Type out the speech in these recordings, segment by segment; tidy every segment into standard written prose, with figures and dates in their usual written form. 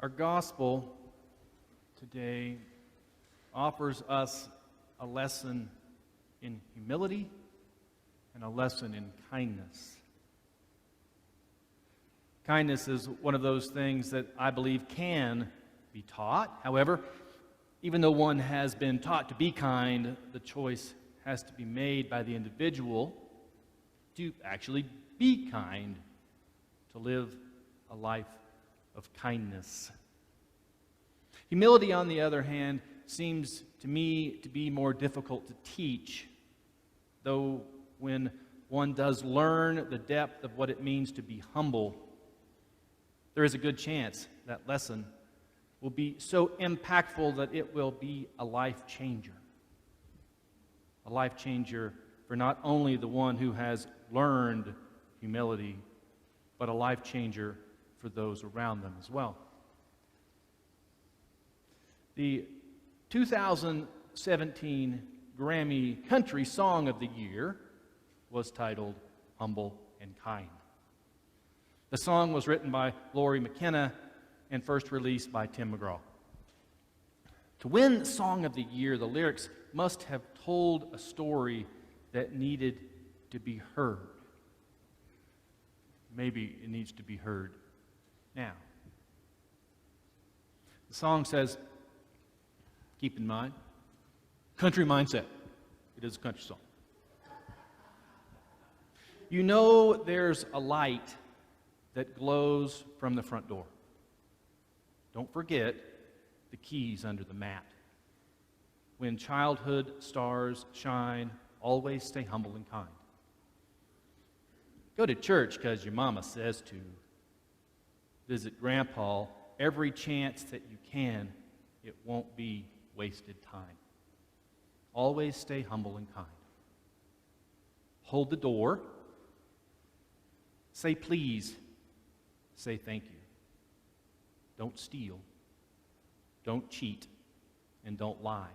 Our gospel today offers us a lesson in humility and a lesson in kindness. Kindness is one of those things that I believe can be taught. However, even though one has been taught to be kind, the choice has to be made by the individual to actually be kind, to live a life of kindness. Humility, on the other hand, seems to me to be more difficult to teach, though when one does learn the depth of what it means to be humble, there is a good chance that lesson will be so impactful that it will be a life changer. A life changer for not only the one who has learned humility, but a life changer for those around them as well. The 2017 Grammy Country Song of the Year was titled Humble and Kind. The song was written by Lori McKenna and first released by Tim McGraw. To win Song of the Year, the lyrics must have told a story that needed to be heard. Maybe it needs to be heard now. The song says, keep in mind, country mindset. It is a country song. You know there's a light that glows from the front door. Don't forget the keys under the mat. When childhood stars shine, always stay humble and kind. Go to church because your mama says to. Visit Grandpa every chance that you can. It won't be wasted time. Always stay humble and kind. Hold the door. Say please. Say thank you. Don't steal. Don't cheat. And don't lie.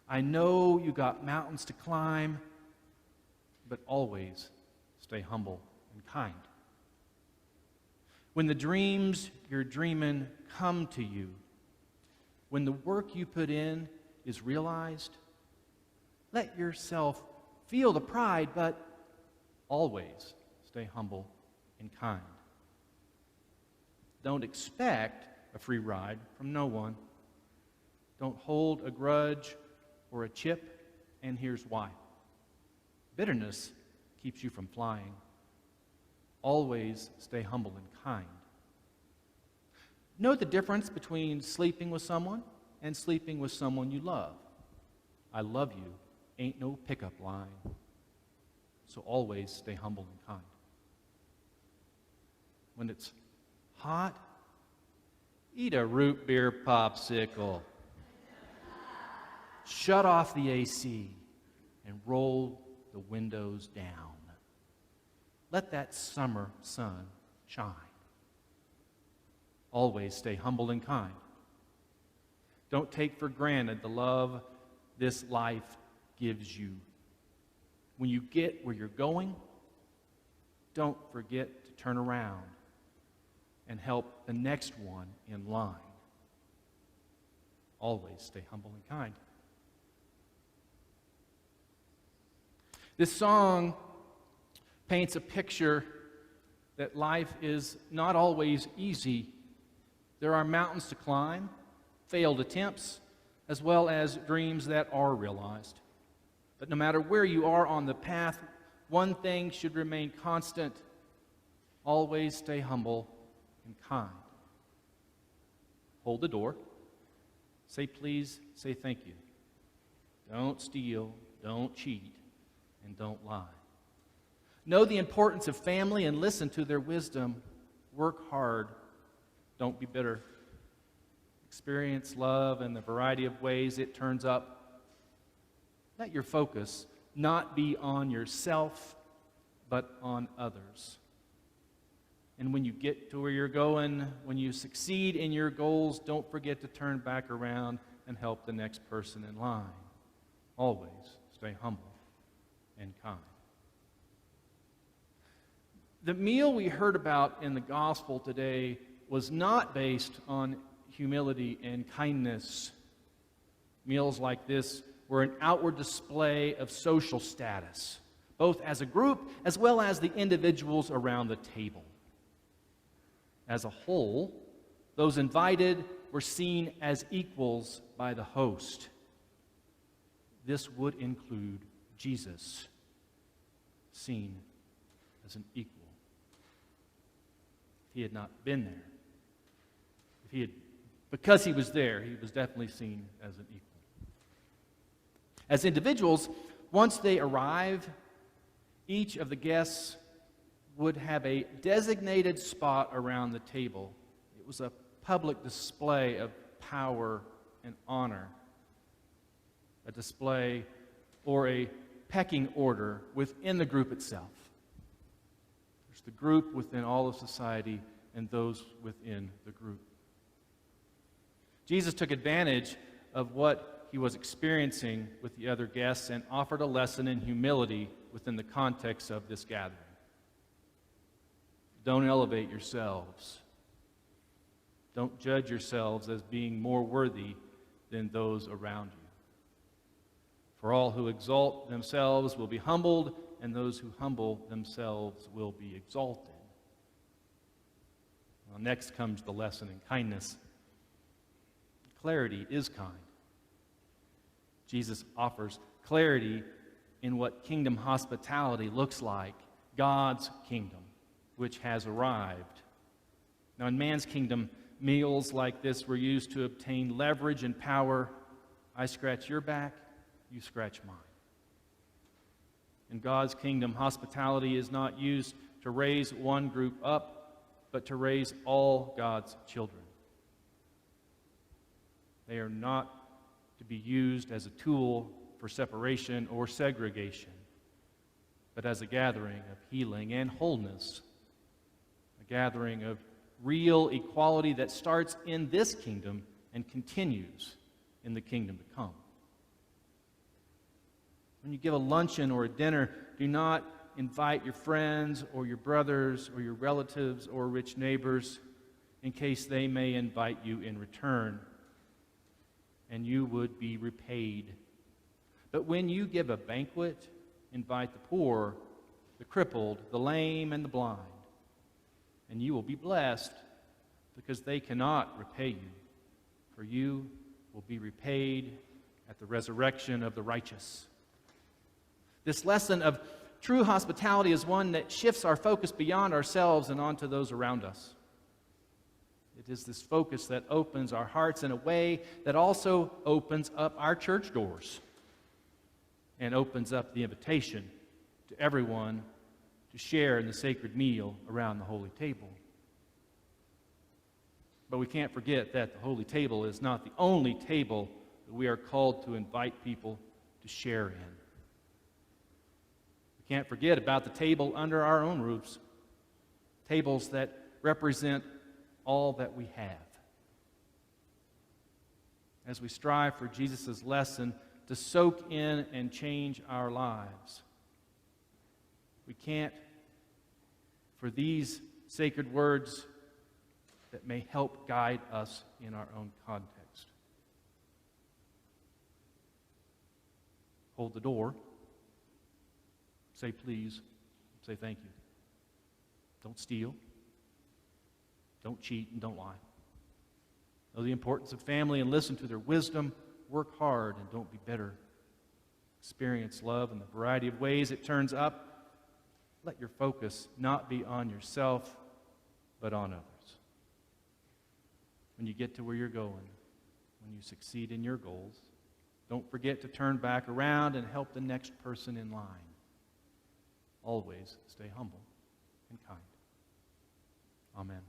I know you got mountains to climb, but always stay humble and kind. When the dreams you're dreaming come to you, when the work you put in is realized, let yourself feel the pride, but always stay humble and kind. Don't expect a free ride from no one. Don't hold a grudge or a chip, and here's why. Bitterness keeps you from flying. Always stay humble and kind. Know the difference between sleeping with someone and sleeping with someone you love. I love you ain't no pickup line. So always stay humble and kind. When it's hot, eat a root beer popsicle. Shut off the AC and roll the windows down. Let that summer sun shine. Always stay humble and kind. Don't take for granted the love this life gives you. When you get where you're going, don't forget to turn around and help the next one in line. Always stay humble and kind. This song paints a picture that life is not always easy. There are mountains to climb, failed attempts, as well as dreams that are realized. But no matter where you are on the path, one thing should remain constant. Always stay humble and kind. Hold the door. Say please, say thank you. Don't steal, don't cheat, and don't lie. Know the importance of family and listen to their wisdom. Work hard. Don't be bitter. Experience love in the variety of ways it turns up. Let your focus not be on yourself, but on others. And when you get to where you're going, when you succeed in your goals, don't forget to turn back around and help the next person in line. Always stay humble and kind. The meal we heard about in the gospel today was not based on humility and kindness. Meals like this were an outward display of social status, both as a group as well as the individuals around the table. As a whole, those invited were seen as equals by the host. This would include Jesus, seen as an equal. If he had not been there, because he was there, he was definitely seen as an equal. As individuals, once they arrive, each of the guests would have a designated spot around the table. It was a public display of power and honor, a display or a pecking order within the group itself. There's the group within all of society and those within the group. Jesus took advantage of what he was experiencing with the other guests and offered a lesson in humility within the context of this gathering. Don't elevate yourselves. Don't judge yourselves as being more worthy than those around you. For all who exalt themselves will be humbled, and those who humble themselves will be exalted. Well, next comes the lesson in kindness. Clarity is kind. Jesus offers clarity in what kingdom hospitality looks like, God's kingdom, which has arrived. Now, in man's kingdom, meals like this were used to obtain leverage and power. I scratch your back, you scratch mine. In God's kingdom, hospitality is not used to raise one group up, but to raise all God's children. They are not to be used as a tool for separation or segregation, but as a gathering of healing and wholeness, a gathering of real equality that starts in this kingdom and continues in the kingdom to come. When you give a luncheon or a dinner, do not invite your friends or your brothers or your relatives or rich neighbors in case they may invite you in return, and you would be repaid. But when you give a banquet, invite the poor, the crippled, the lame, and the blind, and you will be blessed because they cannot repay you, for you will be repaid at the resurrection of the righteous. This lesson of true hospitality is one that shifts our focus beyond ourselves and onto those around us. It is this focus that opens our hearts in a way that also opens up our church doors and opens up the invitation to everyone to share in the sacred meal around the holy table. But we can't forget that the holy table is not the only table that we are called to invite people to share in. We can't forget about the table under our own roofs, tables that represent all that we have. As we strive for Jesus' lesson to soak in and change our lives, we can't, for these sacred words that may help guide us in our own context. Hold the door. Say please. Say thank you. Don't steal. Don't cheat and don't lie. Know the importance of family and listen to their wisdom. Work hard and don't be bitter. Experience love in the variety of ways it turns up. Let your focus not be on yourself, but on others. When you get to where you're going, when you succeed in your goals, don't forget to turn back around and help the next person in line. Always stay humble and kind. Amen.